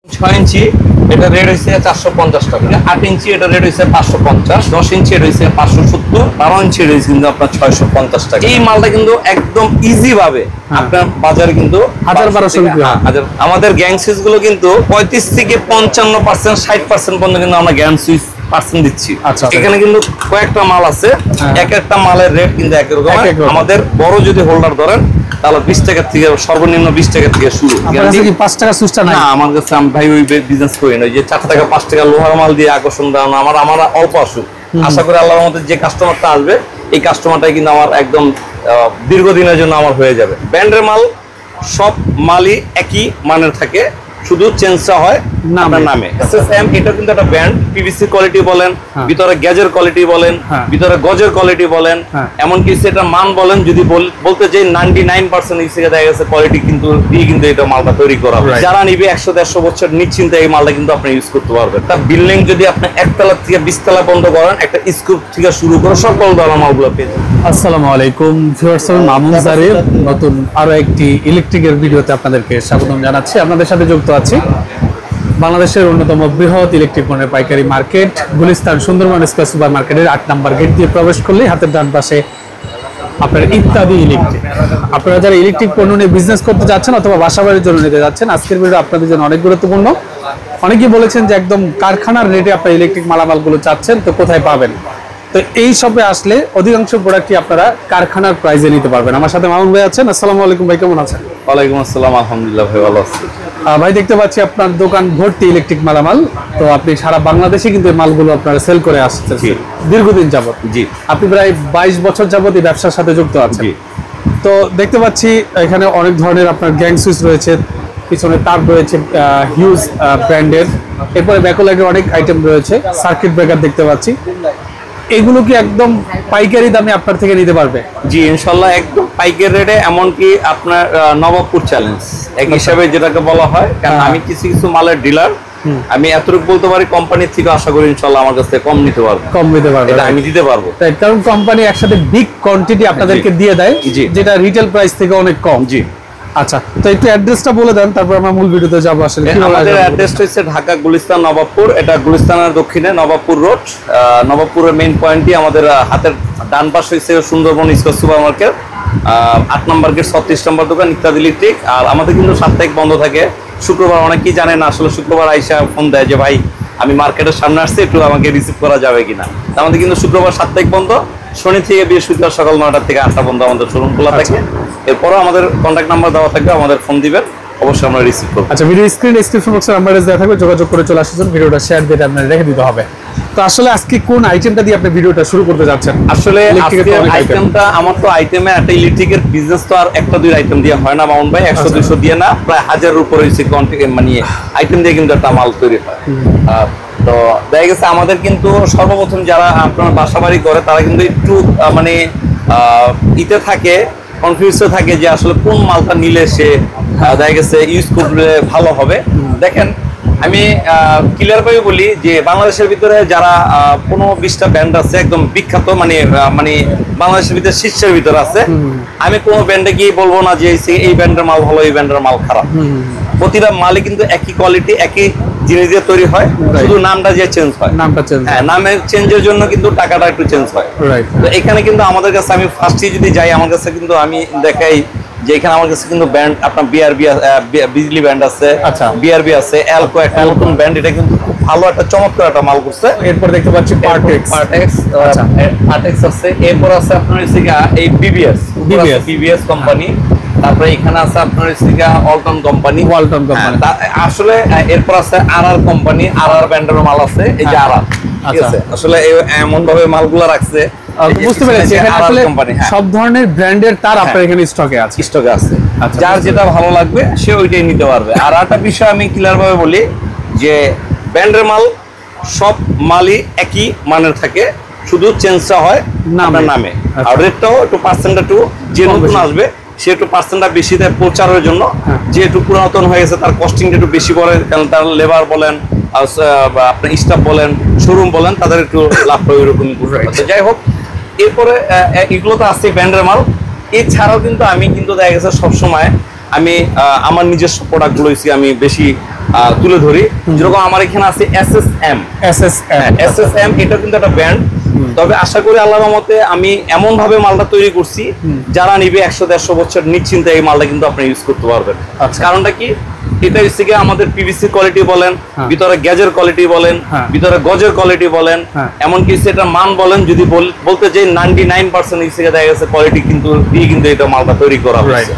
6 ইঞ্চি এটা রেট হইছে 450 টাকা, 8 ইঞ্চি এটা রেট হইছে 550, 10 ইঞ্চি এটা হইছে 570, 12 ইঞ্চি এটা কিন্তু আপনার 650 টাকা। এই মালটা কিন্তু একদম ইজি ভাবে আপনার বাজারে কিন্তু 1000-1200 টাকা। আমাদের গ্যাং সুইচ গুলো কিন্তু 35 থেকে 55%, 60% পর্যন্ত কিন্তু আমরা গ্যাং সুইচ পার্সেন্ট দিচ্ছি। আচ্ছা, এখানে কিন্তু কয়েকটা মাল আছে, এক একটা মালের রেট কিন্তু এক রকম। আমাদের বড় যদি হোল্ডার ধরেন তাহলে 20 টাকা থেকে সর্বনিম্ন 20 টাকা থেকে শুরু। আপনার কাছে কি 5 টাকা সুইচটা নাই? না, আমার কাছে আমি ভাই ওই বিজনেস করি না, যে 4 টাকা 5 টাকা লোহার মাল দিয়ে আকর্ষণ দেওয়া না। আমার অল্প আসুক, আশা করি আল্লাহর মধ্যে যে কাস্টমারটা আসবে এই কাস্টমারটাই কিন্তু আমার একদম দীর্ঘদিনের জন্য আমার হয়ে যাবে। ব্র্যান্ডের মাল সব মালই একই মানের থাকে, শুধু চেঞ্জটা হয় নামে। এসএসএম এটা কিন্তু একটা ব্র্যান্ড, পিভিসি কোয়ালিটি বলেন, ভিতরে গ্যাজের কোয়ালিটি বলেন, ভিতরে গজের কোয়ালিটি বলেন, এমনকি সেটা মান বলেন, যদি বলতে চাই 99% এই থেকে দেখা গেছে কোয়ালিটি কিন্তু দিয়ে কিন্তু এটা মালটা তৈরি করা হয়। যারা নিবে 100-150 বছর নিশ্চিন্তে এই মালটা কিন্তু আপনি ইউজ করতে পারবেন। তার বিল্ডিং যদি আপনি 1 তলা থেকে 20 তলা পর্যন্ত করেন, একটা স্কুপ থেকে শুরু করে সকল ধরনের মালগুলো পেয়ে যাবেন। আসসালামু আলাইকুম ভিউয়ার্স, আমি মামুন জারির নতুন আরো একটি ইলেকট্রিকের ভিডিওতে আপনাদেরকে স্বাগতম জানাচ্ছি। আপনাদের সাথে যুক্ত আছি বাংলাদেশের অন্যতম বৃহৎ ইলেকট্রিক পণ্যের পাইকারি market Gulistan Sundarban square super মার্কেটের 8 নম্বর গেট দিয়ে প্রবেশ করলেই হাতের ডান পাশে আপনার ইত্যাদি ইলেকট্রিক। আপনারা যারা ইলেকট্রিক পণ্য নিয়ে বিজনেস করতে যাচ্ছেন অথবা বাসাবাড়ির জন্য নিতে যাচ্ছেন, আজকের ভিডিও আপনাদের জন্য অনেক গুরুত্বপূর্ণ। অনেকেই বলেছেন যে একদম কারখানার রেটে আপনারা ইলেকট্রিক মালামালগুলো চাচ্ছেন, তো কোথায় পাবেন? তো এই শপে আসলে অধিকাংশ প্রোডাক্টই আপনারা কারখানার প্রাইসে নিতে পারবেন। আমার সাথে মামুন ভাই আছেন। আসসালামু আলাইকুম ভাই, কেমন আছেন? ওয়ালাইকুম আসসালাম, আলহামদুলিল্লাহ ভাই ভালো আছি। ভাই দেখতে পাচ্ছি আপনার দোকান ভর্তি ইলেকট্রিক মালামাল, তো আপনি সারা বাংলাদেশে কিন্তু এই মালগুলো আপনারা সেল করে আসছেন দীর্ঘদিন যাবত। জি, আপনি প্রায় 22 বছর যাবত এই ব্যবসার সাথে যুক্ত আছেন। তো দেখতে পাচ্ছি এখানে অনেক ধরনের আপনার গ্যাং সুইচ রয়েছে, পিছনে তার রয়েছে হিউজ ব্র্যান্ডের, এরপরে ব্যাকলাইটের অনেক আইটেম রয়েছে, সার্কিট ব্রেকার দেখতে পাচ্ছি। এগুলো কি একদম পাইকারি দামে আপনার থেকে নিতে পারবে? জি ইনশাল্লাহ, একদম পাইকারি রেটে। এমনকি আপনার নবাবপুর চ্যালেঞ্জ এক হিসাবে যেটাকে বলা হয়, কারণ আমি কিছু কিছু মালের ডিলার, আমি এতটুকু বলতে পারি কোম্পানির থেকে আশা করি ইনশাল্লাহ আমার কাছে কম নিতে পারবো, এটা আমি দিতে পারবো। কারণ কোম্পানি একসাথে বিগ কোয়ান্টিটি আপনাদেরকে দিয়ে দেয়, যেটা রিটেল প্রাইস থেকে অনেক কম। জি আচ্ছা, তো একটু অ্যাড্রেসটা বলে দেন, তারপর আমরা মূল ভিডিওতে যাব। আসলে আমাদের অ্যাড্রেসটা হচ্ছে ঢাকা গুলিস্তান নবাবপুর। এটা গুলিস্তানের দক্ষিণে নবাবপুর রোড। নবাবপুরের মেইন পয়েন্টই আমাদের হাতের ডান পাশে হচ্ছে সুন্দরবন স্কয়ার সুপার মার্কেট, 8 নম্বর গেট 36 নম্বর দোকান ইত্যাদি ইলেকট্রিক। আর আমাদের কিন্তু সাপ্তাহিক বন্ধ থাকে শুক্রবার। অনেকেই জানে না আসলে, শুক্রবার আইসা ফোন দেয় যে ভাই আমি মার্কেটের সামনে আসছি, একটু আমাকে রিসিভ করা যাবে কিনা। আমাদের কিন্তু শুক্রবার সাপ্তাহিক বন্ধ, শনি থেকে বৃহস্পতিবার সকাল 9টা থেকে 8টা পর্যন্ত আমাদের শোরুম খোলা থাকে। এরপরও আমাদের কন্ট্যাক্ট নাম্বার দেওয়া থাকবে, আমাদের ফোন দিবেন, অবশ্যই আমরা রিসিভ করব। আচ্ছা, ভিডিও স্ক্রিন ডেসক্রিপশন বক্সে নাম্বার দেওয়া থাকবে, যোগাযোগ করে চলে আসুন। ভিডিওটা শেয়ার দিয়ে আপনারা রেখে দিতে হবে। তো আসলে আজকে কোন আইটেমটা দিয়ে আপনি ভিডিওটা শুরু করতে যাচ্ছেন? আসলে আইটেমটা আমার তো আইটেমে একটা ইলেকট্রিকের বিজনেস তো আর একটা দুই আইটেম দিয়ে হয় না মামুন ভাই, 100-200 দিয়ে না, প্রায় 1000-এর উপরে হচ্ছে মানে আইটেম দিয়ে কিন্তু একটা মাল তৈরি হয়। তো দেখা গেছে আমাদের কিন্তু সর্বপ্রথম যারা আপনার বাসা বাড়ি করে তারা কিন্তু একটু মানে ইতে থাকে, কনফিউজে থাকে যে আসলে কোন মালটা নিলে সে দেখা গেছে ইউজ করলে ভালো হবে। দেখেন, আমি ক্লিয়ার ভাবে বলি যে বাংলাদেশের ভিতরে যারা 15-20টা ব্র্যান্ড আছে একদম বিখ্যাত, মানে বাংলাদেশের ভিতরে শীর্ষের ভিতরে আছে। আমি কোনো ব্র্যান্ডে গিয়ে বলবো না যে এই ব্র্যান্ডের মাল ভালো, এই ব্র্যান্ডের মাল খারাপ। প্রতিটা মালই কিন্তু একই কোয়ালিটি, একই জিনিস দিয়ে তৈরি হয়, শুধু নামটা যে চেঞ্জ হয়। হ্যাঁ, নামের চেঞ্জের জন্য কিন্তু টাকাটা একটু চেঞ্জ হয়। তো এখানে কিন্তু আমাদের কাছে, আমি ফার্স্টে যদি যাই, আমার কাছে কিন্তু আমি দেখাই যে এখানে আমার কাছে কিন্তু ব্র্যান্ড আপনার বিজলি ব্র্যান্ড আছে, বিআরবি আছে, এলকো একটা নতুন ব্র্যান্ড, এটা কিন্তু খুব ভালো একটা চমৎকার একটা মাল করছে। এরপর দেখতে পাচ্ছি পার্টেক্স আছে, এরপর আছে আপনার এই বিবিএস কোম্পানি, তারপরে এখানে আছে আপনার ওয়ালটন কোম্পানি। আসলে এরপর আছে আরআর কোম্পানি, আরআর ব্র্যান্ডের মাল আছে, এই যে আরআর। ঠিক আছে, আসলে এমন ভাবে মালগুলো রাখছে, বুঝতে পেরেছি এখানে আসলে সব ধরনের ব্র্যান্ডের তার আপনার এখানে স্টকে আছে। যার যেটা ভালো লাগবে সে ওইটাই নিতে পারবে। আর একটা বিষয় আমি ক্লিয়ার ভাবে বলি যে ব্র্যান্ডের মাল সব মালই একই মানের থাকে, শুধু চেঞ্জটা হয় নামে। আর রেটটাও একটু পার্সেন্টটা একটু, যে নতুন আসবে সে একটু পার্সেন্টটা বেশি দেয় প্রচারের জন্য, যে একটু পুরাতন হয়ে গেছে তার কস্টিংটা একটু বেশি পড়ে, কারণ তার লেবার বলেন, আপনার স্টাফ বলেন, শোরুম বলেন, তাদের একটু লাভটা ওইরকমই। যাই হোক, এরপরে এগুলো তো আছে ব্র্যান্ডের মাল। এছাড়াও কিন্তু আমি কিন্তু দেখা গেছে সবসময় আমি আমার নিজস্ব প্রোডাক্টগুলো আমি বেশি তুলে ধরি। যেরকম আমার এখানে আছে SSM, এটা কিন্তু একটা ব্র্যান্ড। তবে আশা করি আল্লাহর রহমতে আমি এমন ভাবে মালটা তৈরি করছি যারা নিবে 100-150 বছর নিশ্চিন্তে এই মালটা কিন্তু আপনি ইউজ করতে পারবেন। কারণটা কি, এটা হচ্ছে কি আমাদের পিভিসি কোয়ালিটি বলেন, ভিতরে গ্যাজের কোয়ালিটি বলেন, ভিতরে গজের কোয়ালিটি বলেন, এমনকি সেটা মান বলেন, যদি বলতে যে 99% ইসে দেখা গেছে কোয়ালিটি কিন্তু দিয়ে কিন্তু এটা মালটা তৈরি করা হয়েছে।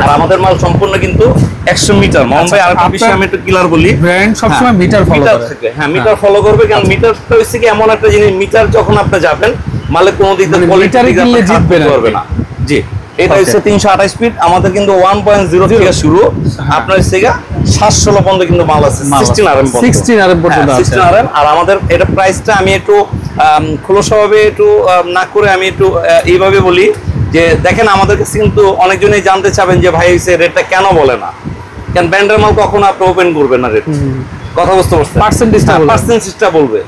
আর আমাদের মাল সম্পূর্ণ কিন্তু 100 মিটার। মোহন ভাই আরেকটা বিষয় আমি একটু ক্লিয়ার বলি, ব্র্যান্ড সবসময় মিটার ফলো করে। হ্যাঁ, মিটার ফলো করবে, কারণ মিটারটা হচ্ছে কি এমন একটা জিনিস, মিটার যখন আপনি যাবেন মালে কোনো দিক দিয়ে কোয়ালিটি কিনলে জিতবে না। জি, এটা হচ্ছে 328 ফিট। আমাদের কিন্তু 1.0 থেকে শুরু, আপনার হচ্ছে 716 পর্যন্ত কিন্তু মাল আছে, 16 RM পর্যন্ত 16 RM। আর আমাদের এটা প্রাইসটা আমি একটু খোলসভাবে একটু না করে আমি একটু এইভাবে বলি যে দেখেন, আমাদের কাছে কিন্তু অনেকজনই জানতে চাবেন যে ভাই হচ্ছে রেটটা কেন বলে না, কারণ ব্র্যান্ডের মাল কখনো আপনি ওপেন করবেন না রেট, কথা বুঝতে পারছেন, পার্সেন্টেজটা বলবে।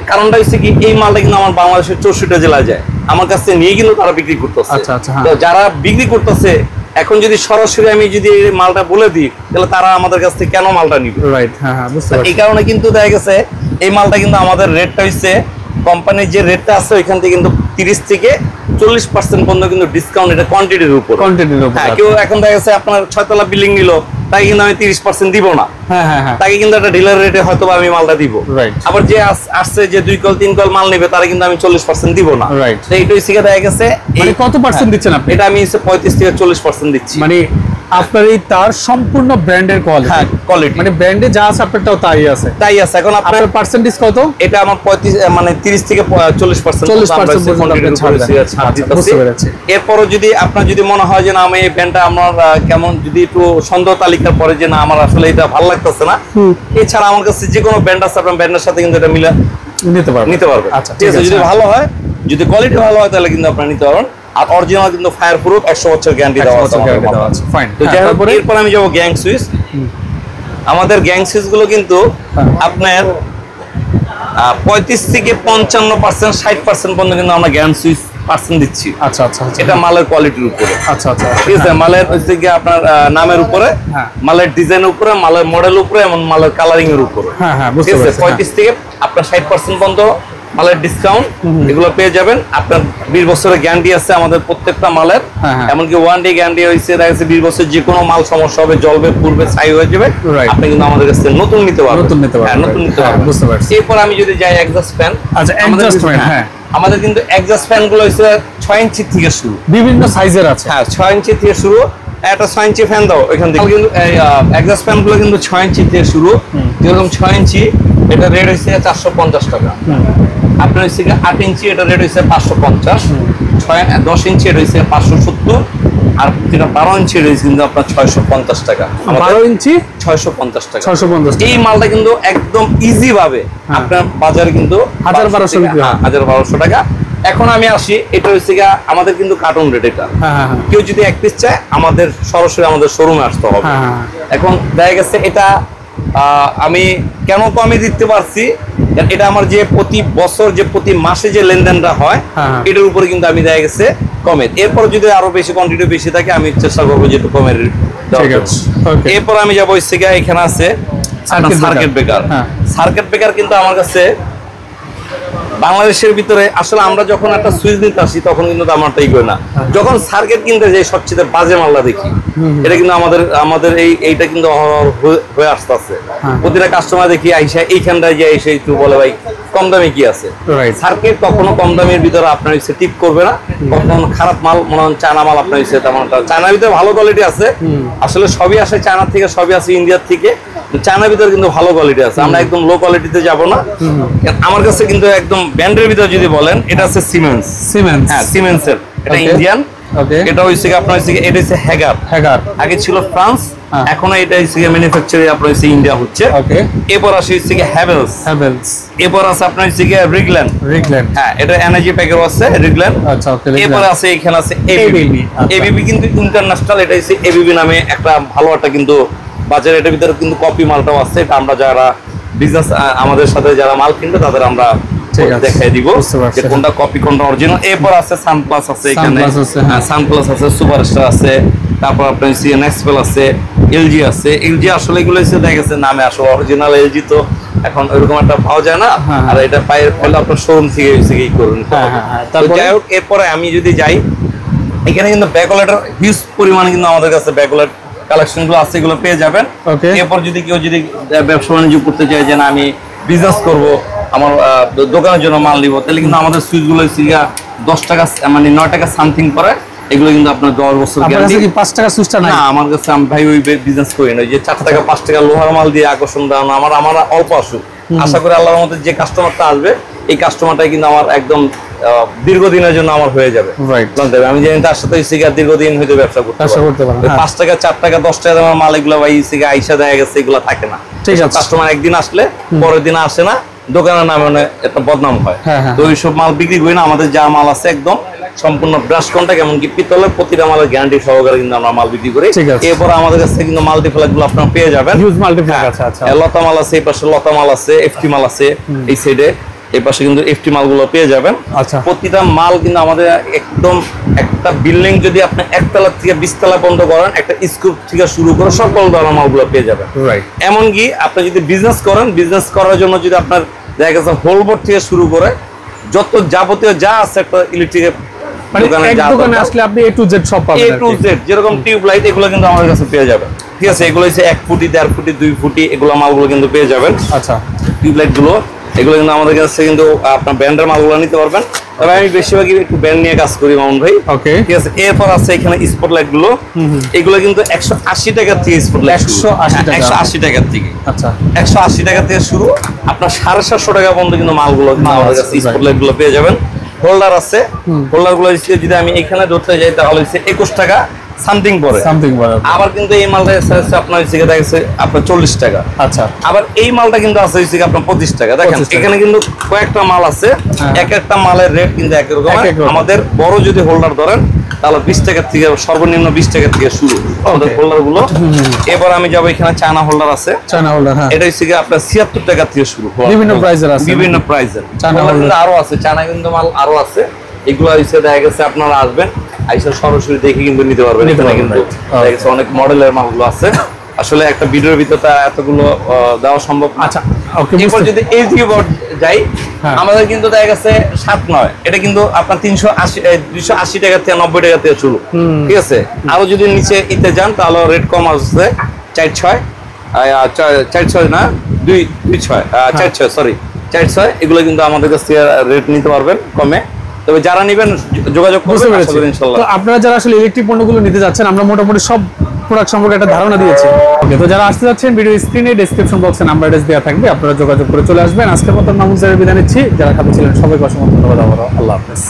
কারণটা হচ্ছে কি, এই মালটা কিন্তু আমার বাংলাদেশের 64টা জেলায় যায়, আমার কাছে নিয়ে কিন্তু তারা বিক্রি করতেছে। তো যারা বিক্রি করতেছে, এখন যদি সরাসরি আমি যদি এই মালটা বলে দিই, তাহলে তারা আমাদের কাছ থেকে কেন মালটা নিবে? এই কারণে কিন্তু দেখা গেছে এই মালটা কিন্তু আমাদের রেটটা হচ্ছে কোম্পানির যে রেটটা আছে ওইখান থেকে কিন্তু 30 থেকে 40% পর্যন্ত কিন্তু ডিসকাউন্ট, এটা কোয়ান্টিটির উপর। হ্যাঁ, কেউ এখন দেখা গেছে আপনার 6 তলা বিল্ডিং নিল, তাকে কিন্তু আমি 30% দিব না, তাকে কিন্তু একটা ডিলার রেটে হয়তো আমি মালটা দিব। আবার যে আসছে যে 2 কল 3 কল মাল নেবে, তারা কিন্তু আমি 40% দিব না। তো এইটাই শিখে দেখা গেছে। কত পার্সেন্ট দিচ্ছেন আপনি? এটা আমি 35 থেকে 40% দিচ্ছি। মানে আপনার এই তার সম্পূর্ণ ব্র্যান্ডের কোয়ালিটি, মানে ব্র্যান্ডে যা আছে আপনারটাও তাই আছে। এখন আপনার পার্সেন্টেজ কত? এটা আমার 35 মানে 30 থেকে 40% এরপরও যদি আপনার যদি মনে হয় যে না আমি এই ব্র্যান্ডটা আমার কেমন, যদি একটু সন্দেহ তালিকার পরে যে না আমার আসলে এটা ভালো লাগতেছে না, এছাড়া আমার কাছে যে কোনো ব্র্যান্ড আছে, আপনার ব্র্যান্ডের সাথে কিন্তু এটা মিলে নিতে পারবেন। আচ্ছা, ঠিক আছে। যদি ভালো হয়, যদি কোয়ালিটি ভালো হয়, তাহলে কিন্তু আপনারা নিতে পারবেন। আর অরিজিনাল কিন্তু ফায়ার প্রুফ 100 বছর গ্যারান্টি দেওয়া আছে। ফাইন। তো এরপর আমি যাব গ্যাং সুইচ। আমাদের গ্যাং সুইচ গুলো কিন্তু আপনার 35 থেকে 55% 60% পর্যন্ত কিন্তু আমরা গ্যাং সুইচ পার্সেন্ট দিচ্ছি। আচ্ছা, এটা মালের কোয়ালিটির উপরে। আচ্ছা, ঠিক আছে। মালের হচ্ছে কি আপনার নামের উপরে, মালের ডিজাইনের উপরে, মালের মডেল উপরে, এবং মালের কালারিং এর উপরে। ঠিক আছে। 35 থেকে আপনার 60% পর্যন্ত মালের ডিসকাউন্ট এগুলো পেয়ে যাবেন। আপনার 20 বছরের গ্যারান্টি আছে আমাদের প্রত্যেকটা মালের, এমনকি 1 ডে গ্যারান্টি হয়েছে। দেখা যাচ্ছে 20 বছর যে কোনো মাল সমস্যা হবে, জ্বলবে, পুড়বে, ছাই হয়ে যাবে, আপনি কিন্তু আমাদের কাছে নতুন নিতে পারবেন। বুঝতে পারছি। এরপর আমি যদি যাই এক্সস্ট ফ্যান। আচ্ছা, এক্সস্ট ফ্যান, হ্যাঁ, আমাদের কিন্তু এক্সস্ট ফ্যান গুলো হচ্ছে 6 ইঞ্চি থেকে শুরু, বিভিন্ন সাইজের আছে। হ্যাঁ, 6 ইঞ্চি থেকে শুরু। একটা 6 ইঞ্চি ফ্যান দাও এখান থেকে, কিন্তু এক্সস্ট ফ্যান গুলো কিন্তু 6 ইঞ্চি থেকে শুরু। যেরকম 6 ইঞ্চি এটা রেট হচ্ছে 450 টাকা। আপনার হচ্ছে 8 ইঞ্চি, এটা রেট হচ্ছে 550। 10 ইঞ্চি এটা হচ্ছে 570। আর যেটা 12 ইঞ্চি রয়েছে কিন্তু আপনার 650 টাকা। 12 ইঞ্চি 650 টাকা। 650। এই মালটা কিন্তু একদম ইজি ভাবে আপনার বাজারে কিন্তু 1200 টাকা। এখন আমি আসি, এটা হচ্ছে আমাদের কিন্তু কার্টন রেট। এটা কেউ যদি 1 পিস চায়, আমাদের সরাসরি আমাদের শোরুমে আসতে হবে। এখন দেখা গেছে এটা আমি কেন কমে দিতে পারছি, এটা আমার যে প্রতি বছর যে প্রতি মাসে যে লেনদেনটা হয়, এটার উপরে কিন্তু আমি দেখা গেছে কমে। এরপর যদি আরো বেশি কোয়ান্টিটি বেশি থাকে, আমি চেষ্টা করবো যে একটু কমের। এরপর আমি যাবো এখানে আছে সার্কিট ব্রেকার। সার্কিট ব্রেকার কিন্তু আমার কাছে বাংলাদেশের ভিতরে আসলে আমরা যখন একটা সুইচ নিতে আসি, তখন কিন্তু আমারটা করি না। যখন সার্কিট কিনতে যাই, সবচেয়ে বাজে মাল্লা দেখি। এটা কিন্তু আমাদের এইটা কিন্তু হয়ে আসতে আছে। প্রতিটা কাস্টমার দেখি আইসা এইখানটায় যে এসে একটু বলে ভাই কম দামে কি আছে। সার্কিট কখনো কম দামের ভিতরে আপনার হচ্ছে টিপ করবে না। কখনো খারাপ মাল, মনে হয় চায়না মাল আপনার হচ্ছে তেমন। চায়নার ভিতরে ভালো কোয়ালিটি আছে, আসলে সবই আসে চায়না থেকে, সবই আসে ইন্ডিয়ার থেকে। চায়নার ভিতরে কিন্তু ভালো কোয়ালিটি আছে, আমরা একদম লো কোয়ালিটিতে যাব না। আমার কাছে কিন্তু একদম ব্র্যান্ডের ভিতরে যদি বলেন, এটা আছে সিমেন্স। হ্যাঁ, সিমেন্সের, এটা ইন্ডিয়ান। এটা হচ্ছে আপনার এটা হচ্ছে হ্যাগার। আগে ছিল ফ্রান্স, এখন এটা হচ্ছে ম্যানুফ্যাকচারিং আপনার হচ্ছে ইন্ডিয়া হচ্ছে। এরপর আসে হচ্ছে হ্যাভেলস। এরপর আছে আপনার হচ্ছে রিগল্যান্ড। হ্যাঁ, এটা এনার্জি প্যাকের আছে রিগল্যান্ড। এরপর আছে এখানে আছে এবিবি। এবিবি কিন্তু ইন্টারন্যাশনাল, এটা হচ্ছে এবিবি নামে একটা ভালো একটা কিন্তু বাজারে। এটার ভিতরে কিন্তু কপি মালটাও আছে। এটা আমরা যারা বিজনেস আমাদের সাথে যারা মাল কিনবে, তাদের আমরা দেখাই দিব যে কোনটা কপি কোনটা অরিজিনাল। এরপর আছে সানপ্লাস আছে, এখানে সানপ্লাস আছে, সুপারস্টার আছে, তারপর আপনার নেক্সপেল আছে, এলজি আছে। এলজি আসলে এগুলো হচ্ছে দেখা গেছে নামে, আসলে অরিজিনাল এলজি তো এখন ওইরকম একটা পাওয়া যায় না। আর এটা পাইলে আপনার শোরুম থেকে হচ্ছে কি করুন। যাই হোক, এরপরে আমি যদি যাই, এখানে কিন্তু ব্যাকওয়ালেটের হিউজ পরিমাণে কিন্তু আমাদের কাছে ব্যাকওয়ালেট কালেকশন গুলো আছে, এগুলো পেয়ে যাবেন। এরপর যদি কেউ যদি ব্যবসা বাণিজ্য করতে চায় যে না আমি বিজনেস করব, আমার দোকানের জন্য মাল নিব, তাহলে কিন্তু আমাদের সুইচ গুলো 10 টাকা মানে 9 টাকা সামথিং পরে, এগুলো কিন্তু আপনার 10 বছর গ্যারান্টি। 5 টাকা সুইচটা নাই না আমার কাছে, আমি ভাই ওই বিজনেস করি না, যে 4 টাকা 5 টাকা লোহার মাল দিয়ে আকর্ষণ দেওয়া না। আমার অল্প আসুক, আশা করি আল্লাহর মধ্যে যে কাস্টমারটা আসবে এই কাস্টমারটাই কিন্তু আমার একদম দীর্ঘদিনের জন্য আমার হয়ে যাবে। আমি জানি তার সাথে দীর্ঘদিন হয়তো ব্যবসা করতে পারবো। 5 টাকা 4 টাকা 10 টাকা দামের মাল এগুলো ভাই আইসা দেখা গেছে এগুলো থাকে না। কাস্টমার একদিন আসলে পরের দিন আসে না, দোকানের নামে একটা বদনাম হয়। তো ওইসব মাল বিক্রি করি না। আমাদের যা মাল আছে একদম সম্পূর্ণ ব্রাশ কন্টাক্ট, এমনকি পিতলের প্রতিটা মালের গ্যারান্টি সহকারে কিন্তু আমরা মাল বিক্রি করি। এরপর আমাদের কাছে কিন্তু মাল্টিপ্লাগ গুলো আপনারা পেয়ে যাবেন। লতা মাল আছে, এই পাশে লতা মাল আছে, এফটি মাল আছে এই সাইডে, এই পাশে কিন্তু এফটি মালগুলো পেয়ে যাবেন। প্রতিটা মাল কিন্তু আমাদের একদম একটা বিল্ডিং যদি আপনি 1 তলা থেকে 20 তলা পর্যন্ত করেন, একটা স্কুপ থেকে শুরু করে সকল ধরনের মালগুলো পেয়ে যাবেন। এমনকি আপনি যদি বিজনেস করেন, বিজনেস করার জন্য যদি আপনার দেখা গেছে হোলবোর্ড থেকে শুরু করে যত যাবতীয় যা আছে একটা ইলেকট্রিকের দোকানে আসলে আপনি A to Z সব পাবেন। A to Z যেরকম টিউব লাইট এগুলো কিন্তু আমাদের কাছে পেয়ে যাবেন। ঠিক আছে, এগুলো হচ্ছে 1 ফুটি 1.5 ফুটি 2 ফুটি এগুলো মালগুলো কিন্তু পেয়ে যাবেন। আচ্ছা, টিউব লাইট গুলো এগুলো কিন্তু আমাদের কাছে কিন্তু আপনার ব্র্যান্ডের মালগুলো নিতে পারবেন। তবে আমি বেশিরভাগই একটু ব্র্যান্ড নিয়ে কাজ করি মামুন ভাই। ওকে, ঠিক আছে। এরপর আছে এখানে স্পটলাইট গুলো, এগুলো কিন্তু 180 টাকা থেকে স্পটলাইট 180 টাকা থেকে। আচ্ছা, 180 টাকা থেকে শুরু, আপনার 750 টাকা পর্যন্ত কিন্তু মালগুলো আমাদের কাছে স্পটলাইট গুলো পেয়ে যাবেন। হোল্ডার আছে, হোল্ডার গুলো যদি আমি এখানে ধরতে যাই তাহলে হচ্ছে 21 টাকা সামথিং পরে। আবার কিন্তু এই মালটা আপনার আপনার 40 টাকা। আচ্ছা, আবার এই মালটা কিন্তু আছে আপনার 25 টাকা। দেখেন এখানে কিন্তু কয়েকটা মাল আছে, এক একটা মালের রেট কিন্তু এক রকম। আমাদের বড় যদি হোল্ডার ধরেন তাহলে 20 টাকা থেকে সর্বনিম্ন 20 টাকা থেকে শুরু আমাদের হোল্ডার গুলো। এবার আমি যাবো, এখানে চায়না হোল্ডার আছে। চায়না হোল্ডার, হ্যাঁ, এটা হচ্ছে আপনার 76 টাকা থেকে শুরু, বিভিন্ন প্রাইসের আছে, বিভিন্ন প্রাইসের চায়না হোল্ডার আরো আছে। চায়না কিন্তু মাল আরো আছে, এগুলো হচ্ছে দেখা গেছে আপনারা আসবেন আইসা সরাসরি দেখে কিন্তু নিতে পারবেন। এখানে কিন্তু দেখা গেছে অনেক মডেলের মালগুলো আছে। আসলে একটা ভিডিওর ভিতরে এতগুলো দেওয়া সম্ভব না। আচ্ছা, এরপর যদি এই কিবোর্ড যাই, আমাদের কিন্তু দেখা গেছে 7-9, এটা কিন্তু আপনার 280 টাকা থেকে 90 টাকা থেকে শুরু। ঠিক আছে, আরো যদি নিচে ইতে যান তাহলে রেট কম আসছে 4.6 না 2.6 4.6 সরি 4.6, এগুলো কিন্তু আমাদের কাছে রেট নিতে পারবেন কমে। তবে যারা নেবেন যোগাযোগ করবেন ইনশাআল্লাহ। তো আপনারা যারা আসলে ইলেকট্রিক পণ্যগুলো নিতে যাচ্ছেন, আমরা মোটামুটি সব প্রোডাক্ট সম্পর্কে একটা ধারণা দিয়েছি। ওকে, তো যারা আসতে যাচ্ছেন ভিডিও স্ক্রিনে ডেসক্রিপশন বক্সে নাম্বার অ্যাড্রেস দেওয়া থাকবে, আপনারা যোগাযোগ করে চলে আসবেন। আজকের মতো মামুন স্যারের বিদায় নিচ্ছি। যারা সাথে ছিলেন সবাইকে অসংখ্য ধন্যবাদ। আল্লাহ হাফেজ।